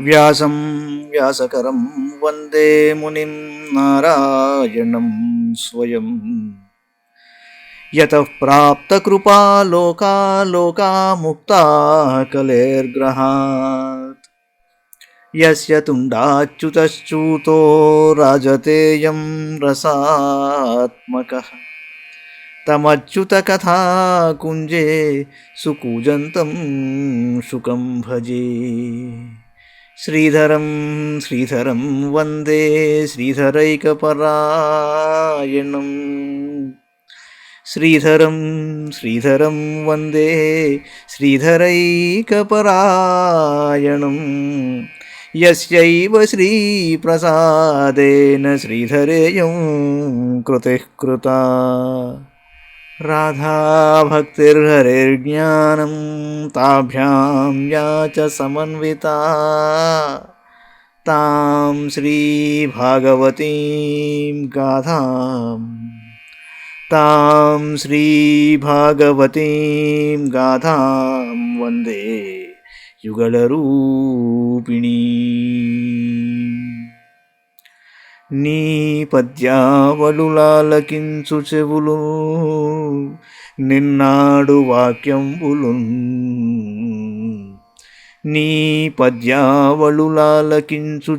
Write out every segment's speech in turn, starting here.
వ్యాసం వ్యాసకరం వందే మునిం నారాయణం స్వయం. యతః ప్రాప్తకృపా లోకా లోకా ముక్తా కలేర్గ్రహాత్. యస్య తుండాచ్యుతశ్చ్యుతో రాజతేయం రసాత్మకః. తమచ్యుతకథా కుంజే సుకూజంతం శుకం భజే. శ్రీధరం శ్రీధరం వందే శ్రీధరైకపరాయణం. శ్రీధరం శ్రీధరం వందే శ్రీధరైకపరాయణం. యస్యైవ శ్రీప్రసాదేన శ్రీధరేయం కృతిః కృతా. రాధాభక్తిర్హరిర్జ్ఞానం తాభ్యాం యా చ సమన్వితా. తాం శ్రీభాగవతీం గాథాం వందే యుగళరూపిణీ. నీ పద్యావళులాలకించు చెవులు నిన్నాడు వాక్యంబులు. నీ పద్యావళులాలకించు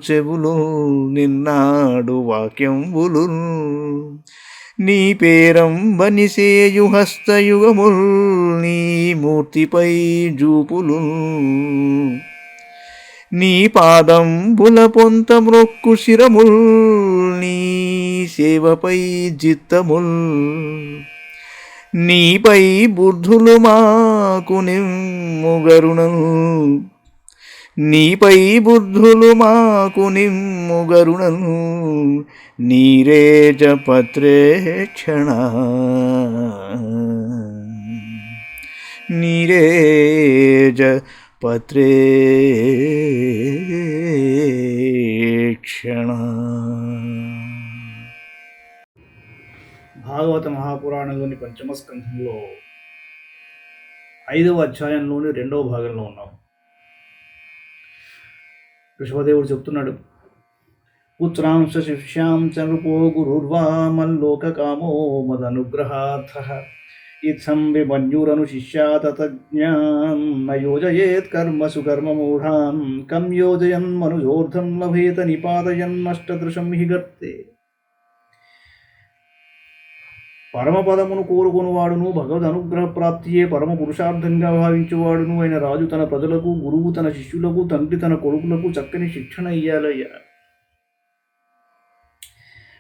చెవులు నిన్నాడు వాక్యంబులు. నీ పేరంబనిసేయు హస్తయుగముల్ నీ మూర్తిపై జూపులు. నీ పాదంబుల పొంత మ్రొక్కు శిరముల్ నీ సేవపై జిత్తముల్. నీపై బుద్ధులు మాకు నిమ్ముగరుణం. నీపై బుద్ధులు మాకు నిమ్ముగరుణం. నీరేజ పత్రేక్షణ నీరేజ పత్రేక్షణ. భాగవత మహాపురాణంలోని పంచమ స్కంధంలో 5వ అధ్యాయంలోని 2వ భాగంలో ఉన్నాం. ఋషభదేవుడు చెప్తున్నాడు, పుత్రాంశ శిష్యాం చ నృపో గురుర్వా మల్లోకకామో మదనుగ్రహార్థః. ఇత్థం విమన్యురను శిష్యాతజ్ఞాం న యోజయేత్ కర్మసు కర్మమూఢాం. కం యోజయన్ మనుజోర్ధం లభేత నిపాతయన్నష్టదృశం హి గర్తే. పరమపదమును కోరుకొనువాడును భగవద్ అనుగ్రహ ప్రాప్తియే పరమ పురుషార్థంగా భావించేవాడును అయిన రాజు తన ప్రజలకు, గురువు తన శిష్యులకు, తండ్రి తన కొడుకులకు చక్కని శిక్షణ ఇయ్యాలయ్యా.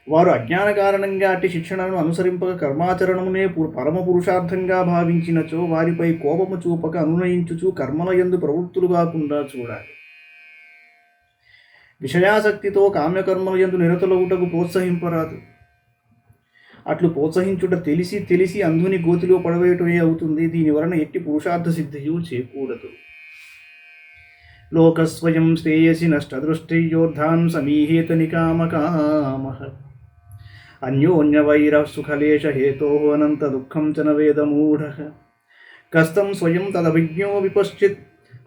వారు అజ్ఞాన కారణంగా అట్టి శిక్షణను అనుసరింపక కర్మాచరణమునే పరమ పురుషార్థంగా భావించినచో వారిపై కోపము చూపక అనునయించుచు కర్మల యందు ప్రవృత్తులు కాకుండా చూడాలి. విషయాసక్తితో కామ్యకర్మల యందు నిరతులగుటకు ప్రోత్సహింపరాదు. అట్లు ప్రోత్సహించుట తెలిసి తెలిసి అంధుని గోతిలో పడవేయటమే అవుతుంది. దీని వలన ఎట్టి పురుషార్థ సిద్ధియు చేకూడదు. లోకస్వయం శ్రేయసి నష్టదృష్టియోర్ధాన్ సమీహేత నికామకామః. అన్యోన్యవైర సుఖలేశ హేతో అనంత దుఃఖం చ న వేదమూఢః. కస్తం స్వయం తదభిజ్ఞో విపశ్చిత్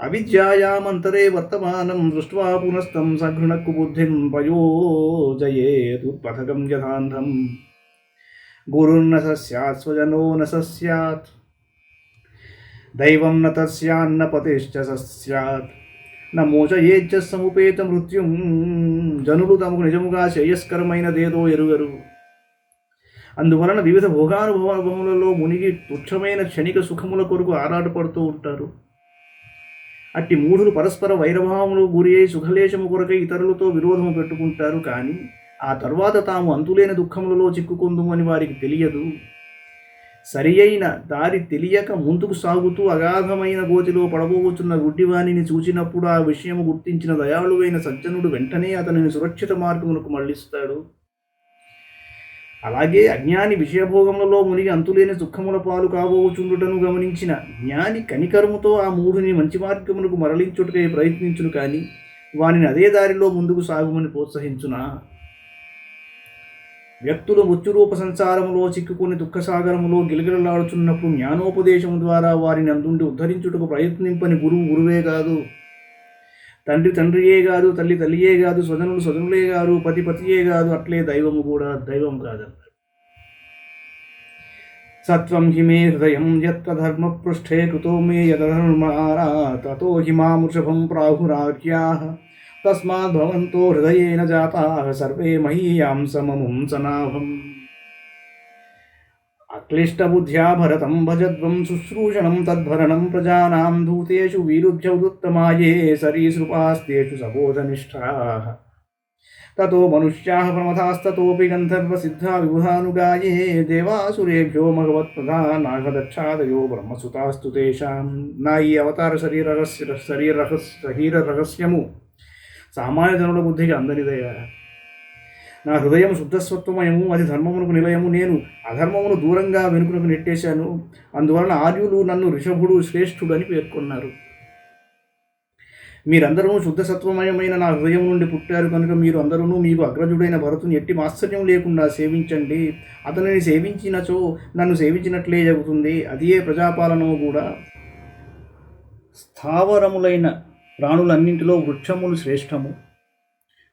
అవిద్యాయామంతరే వర్తమానం దృష్ట్వా పునస్తం సఘృణక్కు బుద్ధిం ప్రయోజయేదుత్పథకం యథాంధం. గురుర్న సస్యాత్ స్వజనో న సస్యాత్ దైవం న తస్యాన్న పతిశ్చ సస్యాత్. న మోచయేచ్చ సముపేత మృత్యుం. జనులు తమకు నిజముగా శ్రేయస్కరమైనదేదో ఎరుగరు. అందువలన వివిధ భోగానుభవములలో మునిగి తుచ్చమైన క్షణిక సుఖముల కొరకు ఆరాటపడుతూ ఉంటారు. అట్టి మూఢులు పరస్పర వైరభావములు గురి అయి సుఖలేశము కొరకై ఇతరులతో విరోధము పెట్టుకుంటారు. కానీ ఆ తర్వాత తాము అంతులేని దుఃఖములలో చిక్కుకుందుమని వారికి తెలియదు. సరి అయిన దారి తెలియక ముందుకు సాగుతూ అగాధమైన గోతిలో పడబోచున్న గుడ్డివాణిని చూచినప్పుడు ఆ విషయము గుర్తించిన దయాళువైన సజ్జనుడు వెంటనే అతనిని సురక్షిత మార్గమునకు మళ్లిస్తాడు. అలాగే అజ్ఞాని విషయభోగములలో మునిగి అంతులేని దుఃఖముల పాలు కాబోచుండుటను గమనించిన జ్ఞాని కనికరముతో ఆ మూఢుని మంచి మార్గమునకు మరలించుటకై ప్రయత్నించును. కానీ వానిని అదే దారిలో ముందుకు సాగుమని ప్రోత్సహించునా? వ్యక్తులు మృత్యురూప సంసారములో చిక్కుకుని దుఃఖసాగరములో గిలగిలలాడుచున్నప్పుడు జ్ఞానోపదేశము ద్వారా వారిని అందుండి ఉద్ధరించుటకు ప్రయత్నింపని గురువు గురువే కాదు, తండ్రి తండ్రియే కాదు, తల్లి తల్లియే కాదు, స్వజనులు స్వజనులే కాదు, పతి పతియే కాదు, అట్లే దైవము కూడా దైవం కాదన్నారు. సత్వం హి మే హృదయం యత్ర ధర్మ పృష్ఠే కృతో మే యదధర్మారా తతో హి మామృషభం ప్రాహురార్యాః తస్మాత్ భవంతో హృదయేన జాతాః సర్వే మహీయాం సమముం సనాభం. అక్లిష్టబుద్ధ్యా భరతం భజద్వం శుశ్రూషణం తద్భరణం ప్రజానాం దూతేషు వీరుభ్యౌదుత్తమాయే సరీసృపాస్తేషు సబోధనిష్ఠాః తతో మనుష్యాః ప్రమథాస్తతోపి గంధర్వసిద్ధా విబుధానుగాయే దేవాసురేభ్యో భగవత్ప్రధానాఘదక్షాదయో బ్రహ్మసుతాస్తు తేషాం. నా ఈ అవతార శరీర రహస్యము సామాన్య జనుల బుద్ధికి అందనిదయా. నా హృదయం శుద్ధస్వత్వమయము, అది ధర్మమునకు నిలయము. నేను అధర్మమును దూరంగా వెనుకకు నెట్టేశాను. అందువలన ఆర్యులు నన్ను ఋషభుడు శ్రేష్ఠుడు అని పేర్కొన్నారు. మీరందరూ శుద్ధసత్వమయమైన నా హృదయం నుండి పుట్టారు కనుక మీరు అందరూ మీకు అగ్రజుడైన భరతుని ఎట్టి ఆశ్చర్యం లేకుండా సేవించండి. అతనిని సేవించినచో నన్ను సేవించినట్లే జరుగుతుంది. అదియే ప్రజాపాలనము కూడా. స్థావరములైన ప్రాణులన్నింటిలో వృక్షములు శ్రేష్టము,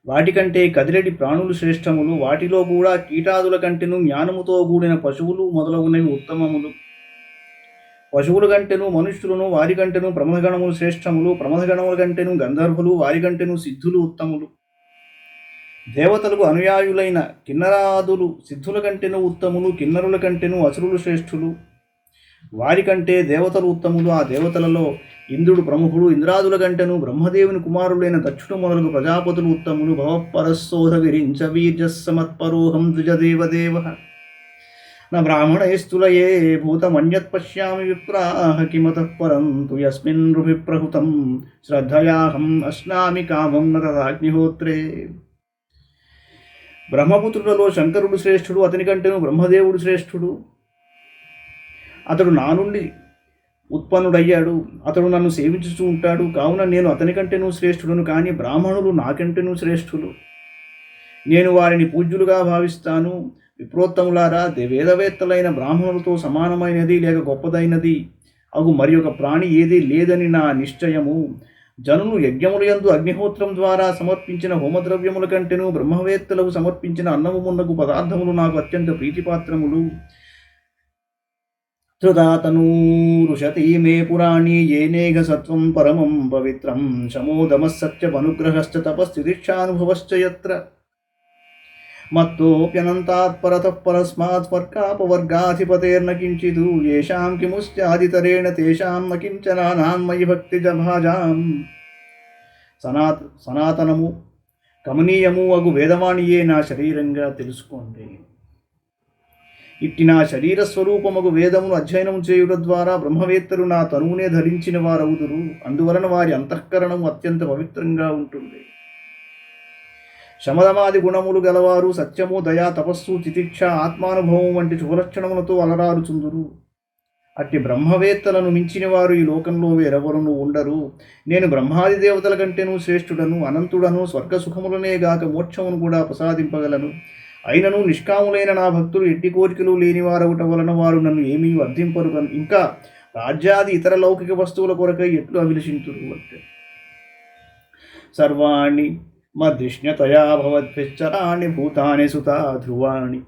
వాటికంటే కదిరెడి ప్రాణులు శ్రేష్టములు. వాటిలో కూడా కీటాదుల కంటెను జ్ఞానముతో కూడిన పశువులు మొదలగునవి ఉత్తమములు. పశువుల కంటెను మనుష్యులను వారి కంటెను ప్రమథగణములు శ్రేష్టములు. ప్రమథగణముల కంటెను గంధర్వులు వారి కంటెను సిద్ధులు ఉత్తములు. దేవతలకు అనుయాయులైన కిన్నరాదులు సిద్ధుల కంటెను ఉత్తములు. కిన్నరుల కంటెను అసురులు శ్రేష్ఠులు, వారికంటే దేవతలు ఉత్తములు. ఆ దేవతలలో ఇంద్రుడు ప్రముఖుడు. ఇంద్రాదుల కంటెను బ్రహ్మదేవుని కుమారులైన దక్షుడు మొదలగు ప్రజాపతులు ఉత్తములు. భవపరస్సోధ విరించ వీర్యస్సమత్పరోహం ద్విజదేవదేవ న బ్రాహ్మణైస్తులయే భూతమన్యత్ పశ్యామి విప్రాః కిమతః పరంతు యస్మిన్ నృభిప్రహృతం శ్రద్ధయాహం అశ్నామి కామం న తదాగ్నిహోత్రే. బ్రహ్మపుత్రులలో శంకరుడు శ్రేష్ఠుడు, అతని కంటేను బ్రహ్మదేవుడు శ్రేష్ఠుడు. అతడు నా నుండి ఉత్పన్నుడయ్యాడు, అతడు నన్ను సేవించుతూ ఉంటాడు. కావున నేను అతని కంటేనూ శ్రేష్ఠుడును. కానీ బ్రాహ్మణులు నాకంటేనూ శ్రేష్ఠులు, నేను వారిని పూజ్యులుగా భావిస్తాను. విప్రోత్తములారా, వేదవేత్తలైన బ్రాహ్మణులతో సమానమైనది లేక గొప్పదైనది అగు మరి ఒక ప్రాణి ఏదీ లేదని నా నిశ్చయము. జనులు యజ్ఞములయందు అగ్నిహోత్రం ద్వారా సమర్పించిన హోమద్రవ్యముల కంటేనూ బ్రహ్మవేత్తలకు సమర్పించిన అన్నము మున్నగు పదార్థములు నాకు అత్యంత ప్రీతిపాత్రములు. ధృతాతనూరుషతి మే పురాణి ఏనేఘ సత్వం పరమం పవిత్రం శమోదమస్సత్యమనుగ్రహశ్చ తపస్థితిక్షానుభవశ్చ యత్ర మత్తోప్యనంతాత్ పరతః పరస్మాత్ స్వర్గాపవర్గాధిపతేర్న కించిదు యేషాం కిముస్యాదితరేణ తేషాం న కించనానాన్మయి భక్తిజభాజాం. సనాతనము కమనీయము అగు వేదవాణియే నా శరీరంగా తెలుసుకోండి. ఇట్టి నా శరీర స్వరూపమగు వేదమును అధ్యయనం చేయుట ద్వారా బ్రహ్మవేత్తలు నా తనువునే ధరించిన వారవుదురు. అందువలన వారి అంతఃకరణము అత్యంత పవిత్రంగా ఉంటుంది. శమదమాది గుణములు గలవారు సత్యము, దయ, తపస్సు, తితిక్ష, ఆత్మానుభవం వంటి శుభలక్షణములతో అలరారుచుందురు. అట్టి బ్రహ్మవేత్తలను మించిన వారు ఈ లోకంలో వేరెవరును ఉండరు. నేను బ్రహ్మాది దేవతల కంటేనూ శ్రేష్ఠుడను, అనంతుడను, స్వర్గసుఖములనే గాక మోక్షమును కూడా ప్రసాదింపగలను. అయినను నిష్కాములైన నా భక్తులు ఎట్టి కోరికలు లేనివారవుట వలన వారు నన్ను ఏమీ వర్ధింపరు. ఇంకా రాజ్యాది ఇతర లౌకిక వస్తువుల కొరకై ఎట్లు అభిలషింతురు అంటే. సర్వాణి మదృష్ణతయా భవద్భిశ్చరాణి భూతాని సుతా ధ్రువాణి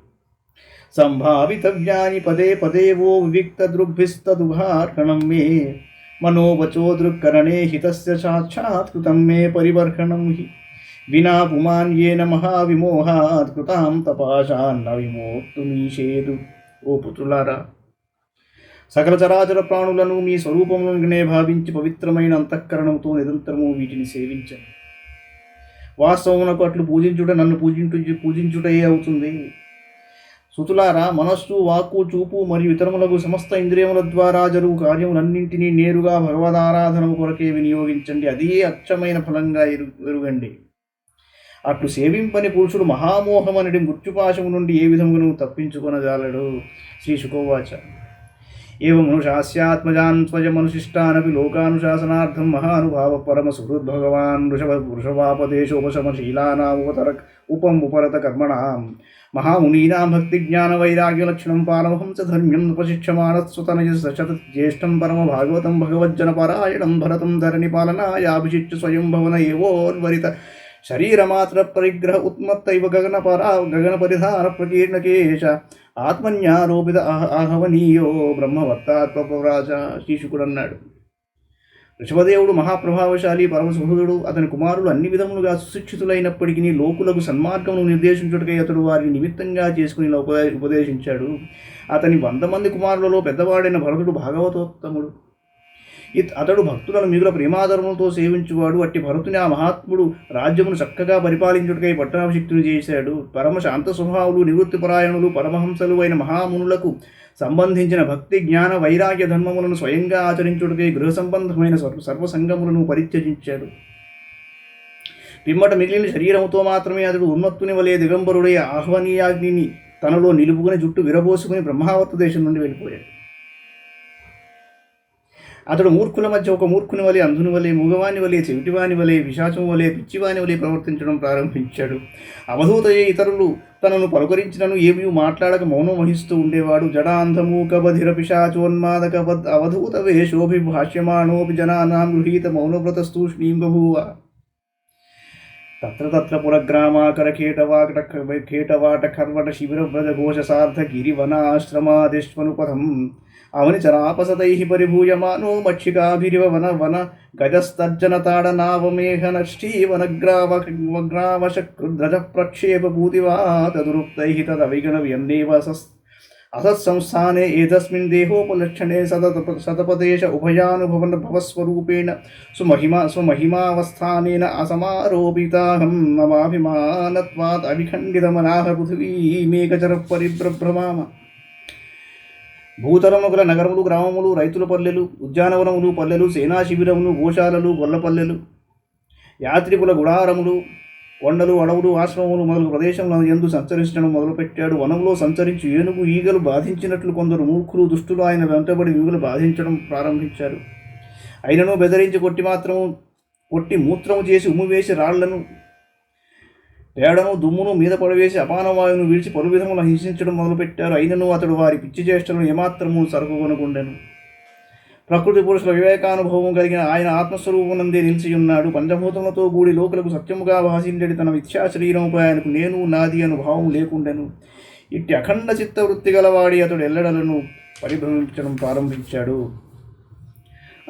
సంభావితవ్యాని పదే పదే వో వివిక్త దృగ్భిస్తదుఘార్హణం మే మనోవచో దృక్కరణే హితస్య సాక్షాత్ కృతం మే పరివర్షణం హి వినా పుమాన్యేన మహావిమోహాత్ కృతాం తపాశాన్న విమోక్తుమీషేదు. ఓ పుత్రులారా, సకల చరాచర ప్రాణులను మీ స్వరూపములనే భావించి పవిత్రమైన అంతఃకరణంతో నిరంతరము వీటిని సేవించండి. వాస్తవమునకు అట్లు పూజించుట నన్ను పూజించుటయే అవుతుంది. సుతులారా, మనస్సు, వాక్కు, చూపు మరియు ఇతరములకు సమస్త ఇంద్రియముల ద్వారా జరుగు కార్యములన్నింటినీ నేరుగా భగవదారాధనము కొరకే వినియోగించండి. అదే అచ్చమైన ఫలంగా ఎరుగండి. అట్లు సేవింపని పురుషుడు మహామోహమనడి మృత్యుపాశము నుండి ఏ విధమును తప్పించుకొనజాలడు. శ్రీ శుకోవాచ. एवं मनुषास्यात्मजान् स्वयमनुशिष्टानपि लोकानुशासनार्थं महानुभाव परमसुहृद्भगवान् वृषभापदेशोपशमशीलानामुपतर उपरत कर्मणां महामुनीनां भक्तिज्ञानवैराग्यलक्षणं पारमहंसधर्म्यम् उपशिक्षमाणस्वतनयशतज्येष्ठं परमभागवतं भगवज्जनपरायणं भरतं धरणिपालनायाभिषिच्य स्वयं भवन एवोन्वरित शरीरमात्र परिग्रह उत्मत्तैव गगनपरिधान प्रकीर्णकेश ఆత్మన్యారోపిత ఆహవనీయో బ్రహ్మవత్తాత్మరాజ శీశుకుడు అన్నాడు. ఋషభదేవుడు మహాప్రభావశాలి పరమసుహృదుడు. అతని కుమారులు అన్ని విధములుగా సుశిక్షితులైనప్పటికీ లోకులకు సన్మార్గమును నిర్దేశించుటకై అతడు వారిని నిమిత్తంగా చేసుకుని ఉపదేశించాడు. అతని 100 మంది కుమారులలో పెద్దవాడైన భరతుడు భాగవతోత్తముడు. అతడు భక్తులను మిగుల ప్రేమాదరములతో సేవించువాడు. అట్టి భరతుని ఆ మహాత్ముడు రాజ్యమును చక్కగా పరిపాలించుటకై పట్టాభిషిక్తుని చేశాడు. పరమ శాంత స్వభావులు, నివృత్తిపరాయణులు, పరమహంసలు అయిన మహామునులకు సంబంధించిన భక్తి జ్ఞాన వైరాగ్య ధర్మములను స్వయంగా ఆచరించుటకై గృహ సంబంధమైన సర్వసంగములను పరిత్యజించాడు. పిమ్మట మిగిలిన శరీరముతో మాత్రమే అతడు ఉన్మత్తుని వలె దిగంబరుడై ఆహ్వనీయాగ్నిని తనలో నిలుపుకుని జుట్టు విరబోసుకుని బ్రహ్మావర్త దేశం నుండి వెళ్ళిపోయాడు. అతడు మూర్ఖుల మధ్య ఒక మూర్ఖుని వలె, అంధుని వలె, మూగవాని వలె, చెవిటివాని వలె, విశాచం వలె, పిచ్చివాని వలె ప్రవర్తించడం ప్రారంభించాడు. అవధూతయ్యే ఇతరులు తనను పలుకరించినను ఏమీ మాట్లాడక మౌనం వహిస్తూ ఉండేవాడు. జడాంధమూక బధిర పిశాచోన్మాదక అవధూత వేషోభిభాష్యమాణోపి జనానాం గృహీత మౌనవ్రతస్తూష్ణీం బభూవ. తత్ర తత్ర పురగ్రామాకర కేటవాట కర్వట శిబిర వ్రజ ఘోష సార్థ గిరివనాశ్రమాదిష్వనుపథం అవని చరాపసతై పరిభూయమానో మక్షికాభిరివ వన వన గజస్తర్జన తాడనావమేఘన శ్రీవనగ్రావశక్రుద్రజ ప్రక్షేప భూతివా తదురుక్తై తదవిగణ వ్యన్నేవ అసత్సంస్థానే ఏతస్మిన్ దేహోపలక్షణే శతపదేశ ఉభయానుభవన భవస్వరూపేణ స్వమహిమావస్థానేన అసమారోపితాహం మమాభిమానత్వాత్ అవిఖండితమనాహ పృథివీమేకచర పరిభ్రమామ. భూతలమును గల నగరములు, గ్రామములు, రైతుల పల్లెలు, ఉద్యానవనములు, పల్లెలు, సేనా శిబిరములు, గోశాలలు, గొల్లపల్లెలు, యాత్రికుల గుడారములు, కొండలు, అడవులు, ఆశ్రమములు మొదలు ప్రదేశంలో ఎందు సంచరించడం మొదలుపెట్టాడు. వనంలో సంచరించి ఏనుగు ఈగలు బాధించినట్లు కొందరు మూర్ఖులు, దుష్టులు ఆయన వెంటబడి ఈగలు బాధించడం ప్రారంభించారు. అయినను బెదిరించి కొట్టి మూత్రము చేసి ఉమ్మివేసి రాళ్లను, పేడను, దుమ్మును మీద పడవేసి అపానవాయువును విడిచి పలు విధములు హింసించడం మొదలుపెట్టారు. అయినను అతడు వారి పిచ్చి చేష్టలను ఏమాత్రము సరుకుకొనకుండెను. ప్రకృతి పురుషుల వివేకానుభవం కలిగిన ఆయన ఆత్మస్వరూపమునందే నిలిచియున్నాడు. పంచభూతములతో కూడి లోకులకు సత్యముగా భాషించడి తన మిథ్యా శరీరముపై ఆయనకు నేను నాది అను భావం లేకుండెను. ఇట్టి అఖండ చిత్తవృత్తి గలవాడి అతడు ఎల్లడలను పరిభ్రమించడం ప్రారంభించాడు.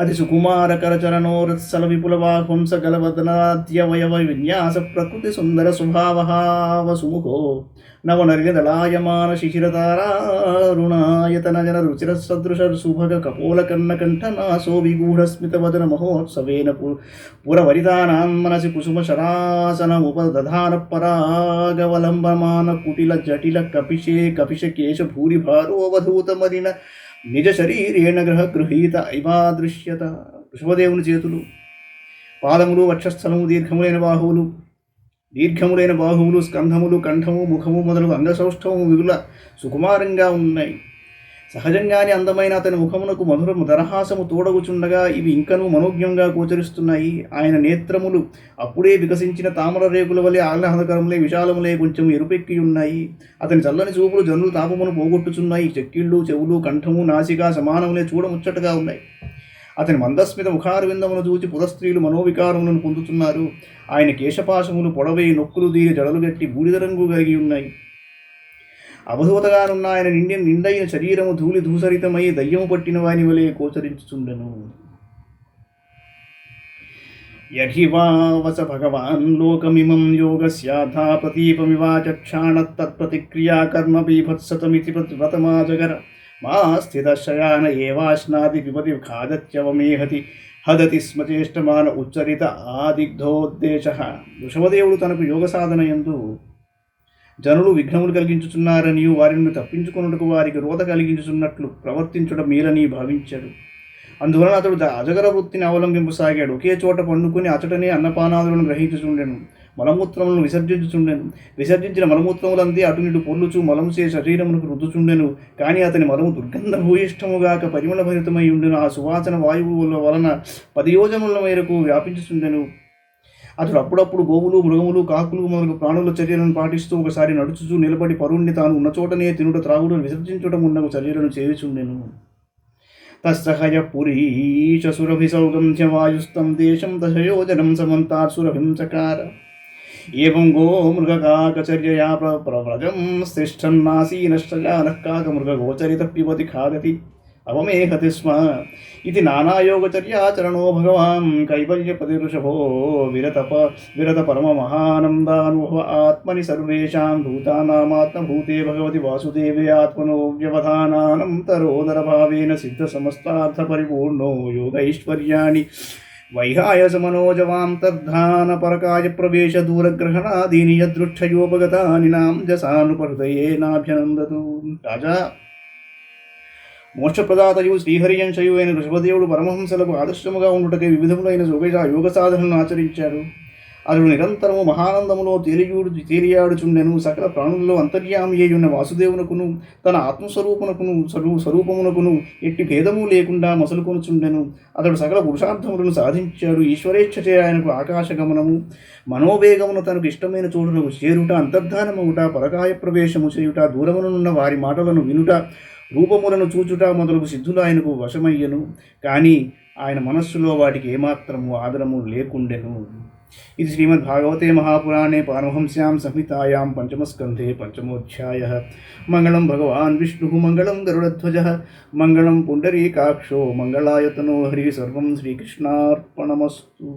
అతి సుకుమార కరచరణోరత్సల విపులవాహంస గలవదనాద్యవయవ విన్యాస ప్రకృతి సుందర స్వభావహావ సుముఖో నవనర్గదలాయమాన శిశిరతారారుణాయతన జన రుచిర సదృశ సుభగ కపోల కన్నకంఠనాసో విగూఢస్మిత వదన మహోత్సవేన పురవరితానాం మనసి కుసుమ శరాసనముపదధాన పరాగవలంబమాన కుటిల జటిల కపిష కేశ భూరిభారోవధూతమరిన నిజ శరీరేణ గృహీత ఇవాదృశ్యత. ఋషభదేవుని చేతులు, పాదములు, వక్షస్థలము, దీర్ఘములైన బాహువులు, స్కంధములు, కంఠము, ముఖము మొదలగు అంగసౌష్ఠవము మిగుల సుకుమారంగా ఉన్నాయి. సహజంగానే అందమైన అతని ముఖమునకు మధుర దరహాసము తోడగుచుండగా ఇవి ఇంకనూ మనోజ్ఞంగా గోచరిస్తున్నాయి. ఆయన నేత్రములు అప్పుడే వికసించిన తామర రేకుల వలె ఆహ్లాదకరములే, విశాలములే, కొంచెం ఎరుపెక్కి ఉన్నాయి. అతని చల్లని చూపులు జనులు తాపమును పోగొట్టుచున్నాయి. చెక్కిళ్ళు, చెవులు, కంఠము, నాసిక సమానములే చూడముచ్చటగా ఉన్నాయి. అతని మందస్మిత ముఖారవిందమును చూచి పురస్త్రీలు మనోవికారములను పొందుతున్నారు. ఆయన కేశపాశములు పొడవై నొక్కులు దీని జడలు గట్టి బూడిద రంగు కలిగి ఉన్నాయి. అవధూతగానున్న ఆయన నిండైన శరీరము ధూళి ధూసరితమై దయ్యము పట్టిన వాని వలె గోచరించుచుండెను. యహివావస భగవాన్ లోకమిమం యోగస్యాధా ప్రతీపమివాచక్షాణత్తత్ప్రతిక్రియా కర్మ బీభత్సతమితి వ్రతమాజగర మా స్థితశయాన ఏవాశ్నాది పిబతి ఖాదత్యవమేహతి హదతి స్మచేష్టమాన ఉచ్చరిత ఆదిగ్ధోద్దేశ. వృషభదేవుడు తనకు యోగ సాధన యందు జనులు విఘ్నములు కలిగించుచున్నారనియు వారిని తప్పించుకొనుటకు వారికి రోధ కలిగించుచున్నట్లు ప్రవర్తించడం మేలని భావించాడు. అందువలన అతడు అజగర వృత్తిని అవలంబింపసాగాడు. ఒకే చోట పండుకొని అతడనే అన్నపానాదులను గ్రహించుచుండెను. మలమూత్రములను విసర్జించుచుండెను. విసర్జించిన మలమూత్రములందే అటునిటు పొర్లుచు మలముచే శరీరమునకు రుద్దుచుండెను. కానీ అతని మలము దుర్గంధభూయిష్టముగాక పరిమళభరితమై ఉండెను. ఆ సువాసన వాయువుల వలన 10 యోజనముల మేరకు వ్యాపించుచుండెను. అతడు అప్పుడప్పుడు గోవులు, మృగములు, కాకులు మొదలగు ప్రాణుల చర్యలను పాటిస్తూ ఒకసారి నడుచుచూ నిలబడి పరుణ్ణి తాను ఉన్న చోటనే తినుట, త్రాగుడు, విసర్జించుటం ఉన్న చర్యలను చేయుచుండెను. తస్సహయ పురీశ సురభిసౌగం చ వాయుస్తం దేశం దశయోజనం సమంతాత్ సురభిం చకార. ఏవం గో మృగకాకచర్యయా ప్రవ్రజం శ్రేష్టన్నాసీనశ్చయానః కాకమృగగోచరిత పిబతి ఖాదతి అవమేహతి స్మ. ఇది నానాయోగచర్యాచరణో భగవాన్ కైవల్యపతిఋషభో విరత పరమమహానందానుభవ ఆత్మని సర్వేషాం భూతానామాత్మభూతే భగవతి వాసుదేవే ఆత్మనో వ్యవధానానంతరోదరభావేన సిద్ధ సమస్తార్థపరిపూర్ణో యోగైశ్వర్యాణి వైహాయ సమనోజవాం తద్ధాన పరకాయ ప్రవేశ దూరగ్రహణాదీని యదృక్షయోపగతాని నాంజసానుపహృదయేనాభ్యనందతు. రాజా, మోక్షప్రదాతయు శ్రీహరియంశయు అయిన ఋషభదేవుడు పరమహంసలకు ఆదర్శముగా ఉండుటకై వివిధములైన యోగ సాధనలను ఆచరించాడు. అతడు నిరంతరము మహానందములో తేలియాడుచుండెను. సకల ప్రాణులలో అంతర్యామి అయ్యున్న వాసుదేవునకును తన స్వరూపమునకును ఎట్టి భేదము లేకుండా మసలుకొనుచుండెను. అతడు సకల పురుషార్థములను సాధించాడు. ఈశ్వరేచ్ఛచే ఆయనకు ఆకాశగమనము, మనోవేగమును తనకు ఇష్టమైన చోటునకు చేరుట, అంతర్ధానమవుట, పరకాయ ప్రవేశము చేయుట, దూరమునున్న వారి మాటలను వినుట, రూపములను చూచుట మొదలగు సిద్ధులు ఆయనకు వశమయ్యను. కానీ ఆయన మనస్సులో వాటికి ఏమాత్రము ఆదరము లేకుండెను. ఇది శ్రీమద్భాగవతే మహాపురాణే పారమహంస్యాం సంహితాయాం పంచమస్కంధే పంచమోధ్యాయః. మంగళం భగవాన్ విష్ణుః మంగళం గరుడధ్వజः మంగళం పుండరీకాక్షో మంగళాయతనో హరి. సర్వం శ్రీకృష్ణార్పణమస్తు.